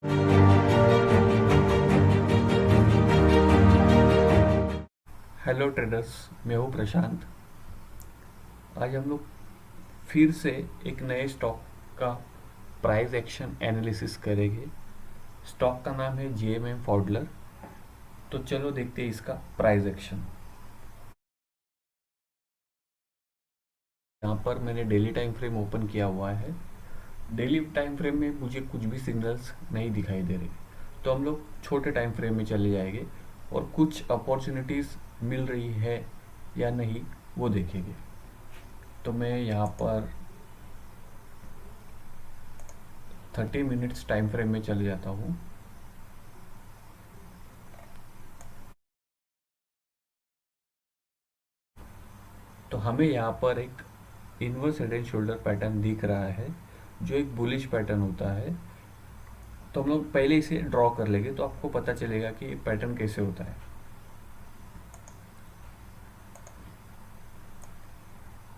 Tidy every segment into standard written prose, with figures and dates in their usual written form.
Hello traders, मैं हूँ प्रशांत। आज हम लोग फिर से एक नए स्टॉक का प्राइस एक्शन एनालिसिस करेंगे। स्टॉक का नाम है जीएमएम फॉडलर। तो चलो देखते हैं इसका प्राइस एक्शन। यहाँ पर मैंने डेली टाइम फ्रेम ओपन किया हुआ है। डेली टाइम फ्रेम में मुझे कुछ भी सिग्नल्स नहीं दिखाई दे रहे, तो हम लोग छोटे टाइम फ्रेम में चले जाएंगे और कुछ अपॉर्चुनिटीज़ मिल रही है या नहीं वो देखेंगे। तो मैं यहाँ पर 30 मिनट्स टाइम फ्रेम में चले जाता हूँ। तो हमें यहाँ पर एक inverse head and shoulder pattern दिख रहा है, जो एक बुलिश पैटर्न होता है। तो हम लोग पहले इसे ड्रॉ कर लेंगे तो आपको पता चलेगा कि पैटर्न कैसे होता है।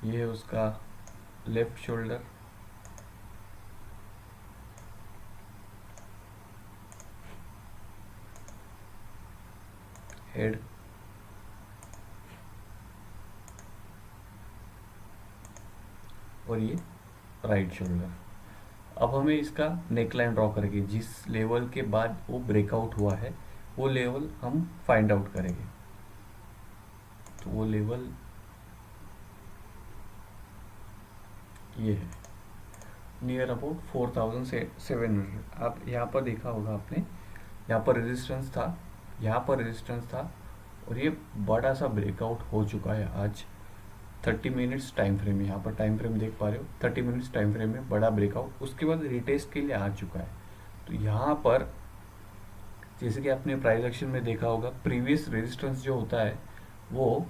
ये है उसका लेफ्ट शोल्डर, हेड, और ये राइट शोल्डर। अब हमें इसका नेक लाइन ड्रॉ करेंगे। जिस लेवल के बाद वो ब्रेकआउट हुआ है वो लेवल हम फाइंड आउट करेंगे। तो वो लेवल ये है, नियर अबाउट 4700। आप यहाँ पर देखा होगा आपने, यहाँ पर रेजिस्टेंस था, यहाँ पर रेजिस्टेंस था, और ये बड़ा सा ब्रेकआउट हो चुका है आज 30 मिनट्स टाइम फ्रेम में। यहाँ पर टाइम फ्रेम देख पा रहे हो, 30 मिनट्स टाइम फ्रेम में बड़ा ब्रेकआउट, उसके बाद रिटेस्ट के लिए आ चुका है। तो यहाँ पर जैसे कि आपने प्राइस एक्शन में देखा होगा, प्रीवियस रेजिस्टेंस जो होता है वो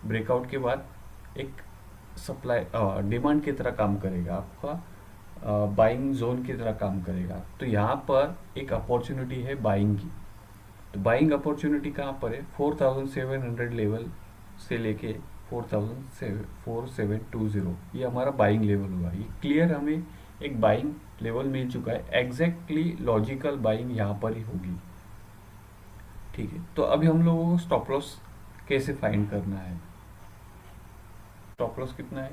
ब्रेकआउट के बाद एक सप्लाई डिमांड की तरह काम करेगा, आपका बाइंग जोन की तरह काम करेगा। तो यहाँ पर एक अपॉर्चुनिटी है बाइंग की। तो बाइंग अपॉर्चुनिटी कहाँ पर है? 4700 लेवल से लेके 4720, ये हमारा बाइंग लेवल हुआ। ये क्लियर हमें एक बाइंग लेवल मिल चुका है। एग्जैक्टली लॉजिकल बाइंग यहाँ पर ही होगी। ठीक है, तो अभी हम लोगों को स्टॉप लॉस कैसे फाइंड करना है? स्टॉप लॉस कितना है?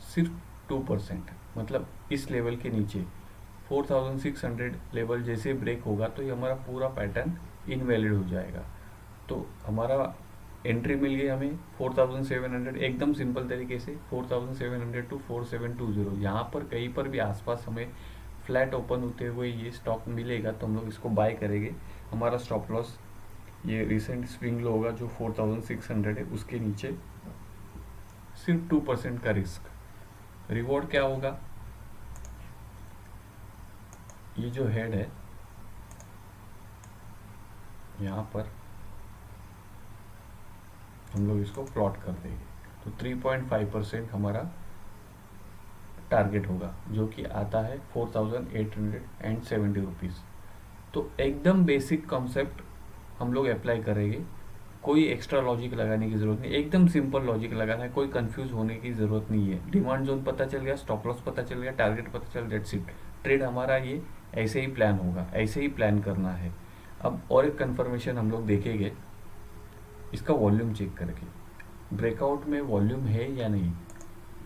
सिर्फ 2%। मतलब इस लेवल के नीचे 4600 लेवल जैसे ब्रेक होगा तो ये हमारा पूरा पैटर्न इनवैलिड हो जाएगा। तो हमारा एंट्री मिल गई हमें 4700, एकदम सिंपल तरीके से 4700 टू 4720। यहाँ पर कहीं पर भी आसपास हमें फ्लैट ओपन होते हुए ये स्टॉक मिलेगा तो हम लोग इसको बाय करेंगे। हमारा स्टॉप लॉस ये रिसेंट स्विंग लो होगा जो 4600 है, उसके नीचे सिर्फ 2% का रिस्क। रिवॉर्ड क्या होगा? ये जो हेड है यहाँ पर हम लोग इसको प्लॉट कर देंगे तो 3.5% हमारा टारगेट होगा, जो कि आता है 4870 रुपीज़। तो एकदम बेसिक कॉन्सेप्ट हम लोग अप्लाई करेंगे। कोई एक्स्ट्रा लॉजिक लगाने की ज़रूरत नहीं, एकदम सिंपल लॉजिक लगाना है, कोई कंफ्यूज होने की ज़रूरत नहीं है। डिमांड जोन पता चल गया, स्टॉप लॉस पता चल गया, टारगेट पता चल, दैट्स इट। ट्रेड हमारा ये ऐसे ही प्लान होगा, ऐसे ही प्लान करना है। अब और एक कंफर्मेशन हम लोग देखेंगे, इसका वॉल्यूम चेक करके ब्रेकआउट में वॉल्यूम है या नहीं।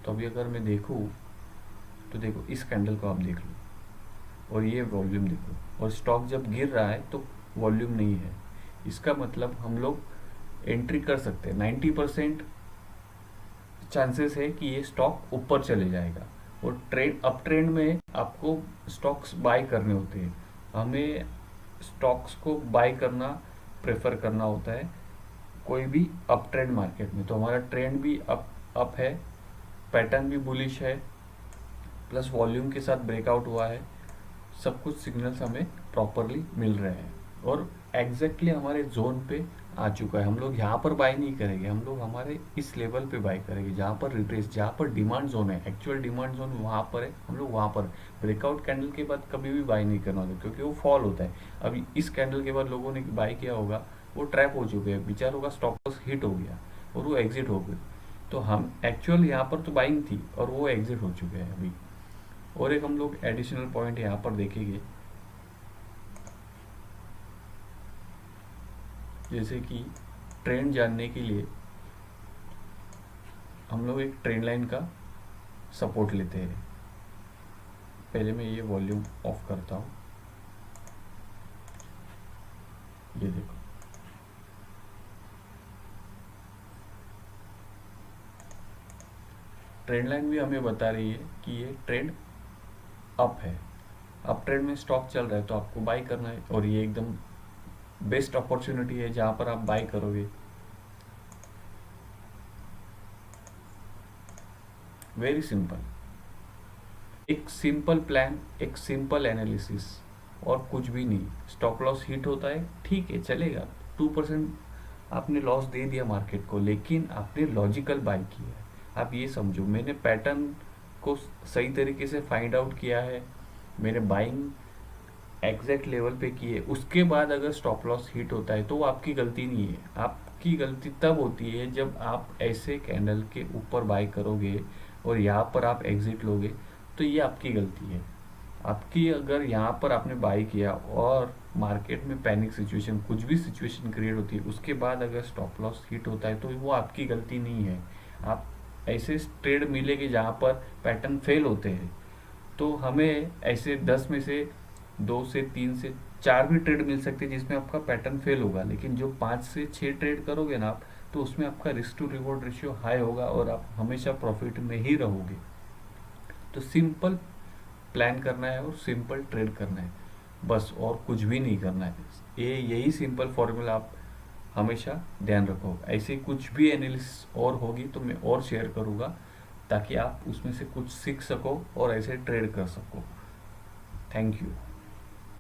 तो अभी अगर मैं देखूँ तो देखो, इस कैंडल को आप देख लो और ये वॉल्यूम देखो, और स्टॉक जब गिर रहा है तो वॉल्यूम नहीं है। इसका मतलब हम लोग एंट्री कर सकते हैं। 90% चांसेस है कि ये स्टॉक ऊपर चले जाएगा, और ट्रेंड अप ट्रेंड में आपको स्टॉक्स बाय करने होते हैं। हमें स्टॉक्स को बाय करना प्रेफर करना होता है कोई भी अप ट्रेंड मार्केट में। तो हमारा ट्रेंड भी अप है, पैटर्न भी बुलिश है, प्लस वॉल्यूम के साथ ब्रेकआउट हुआ है। सब कुछ सिग्नल्स हमें प्रॉपरली मिल रहे हैं और एग्जैक्टली हमारे जोन पे आ चुका है। हम लोग यहाँ पर बाय नहीं करेंगे, हम लोग हमारे इस लेवल पे बाय करेंगे जहाँ पर रिट्रेस, जहाँ पर डिमांड जोन है, एक्चुअल डिमांड जोन वहाँ पर है, हम लोग वहाँ पर। ब्रेकआउट कैंडल के बाद कभी भी बाय नहीं करना होता क्योंकि वो फॉल होता है। अभी इस कैंडल के बाद लोगों ने बाय किया होगा, वो ट्रैप हो चुके हैं, बेचारों का स्टॉप लॉस हिट हो गया और वो एग्जिट हो गए। तो हम एक्चुअल यहाँ पर तो बाइंग थी और वो एग्जिट हो चुके हैं अभी। और एक हम लोग एडिशनल पॉइंट यहाँ पर देखेंगे, जैसे कि ट्रेंड जानने के लिए हम लोग एक ट्रेंड लाइन का सपोर्ट लेते हैं। पहले मैं ये वॉल्यूम ऑफ करता हूँ, ये देखो ट्रेंड लाइन भी हमें बता रही है कि ये ट्रेंड अप है, अप ट्रेंड में स्टॉक चल रहा है तो आपको बाई करना है, और ये एकदम बेस्ट अपॉर्चुनिटी है जहाँ पर आप बाई करोगे। वेरी सिंपल, एक सिंपल प्लान, एक सिंपल एनालिसिस और कुछ भी नहीं। स्टॉप लॉस हिट होता है, ठीक है चलेगा, 2% आपने लॉस दे दिया मार्केट को, लेकिन आपने लॉजिकल बाय किया है। आप ये समझो, मैंने पैटर्न को सही तरीके से फाइंड आउट किया है, मैंने बाइंग एग्जैक्ट लेवल पे की है, उसके बाद अगर स्टॉप लॉस हिट होता है तो वो आपकी गलती नहीं है। आपकी गलती तब होती है जब आप ऐसे कैंडल के ऊपर बाय करोगे और यहाँ पर आप एग्जिट लोगे, तो ये आपकी गलती है। आपकी अगर यहाँ पर आपने बाई किया और मार्केट में पैनिक सिचुएशन, कुछ भी सिचुएशन क्रिएट होती है, उसके बाद अगर स्टॉप लॉस हिट होता है तो वो आपकी गलती नहीं है। आप ऐसे ट्रेड मिलेंगे जहाँ पर पैटर्न फेल होते हैं, तो हमें ऐसे 10 में से 2 से 3 से 4 भी ट्रेड मिल सकते हैं जिसमें आपका पैटर्न फेल होगा, लेकिन जो 5 से 6 ट्रेड करोगे ना आप, तो उसमें आपका risk to reward ratio high होगा और आप हमेशा प्रॉफिट में ही रहोगे। तो सिंपल प्लान करना है और सिंपल ट्रेड करना है, बस, और कुछ भी नहीं करना है। ये यही सिंपल फॉर्मूला आप हमेशा ध्यान रखो। ऐसे कुछ भी एनालिसिस और होगी तो मैं और शेयर करूँगा, ताकि आप उसमें से कुछ सीख सको और ऐसे ट्रेड कर सको। Thank you.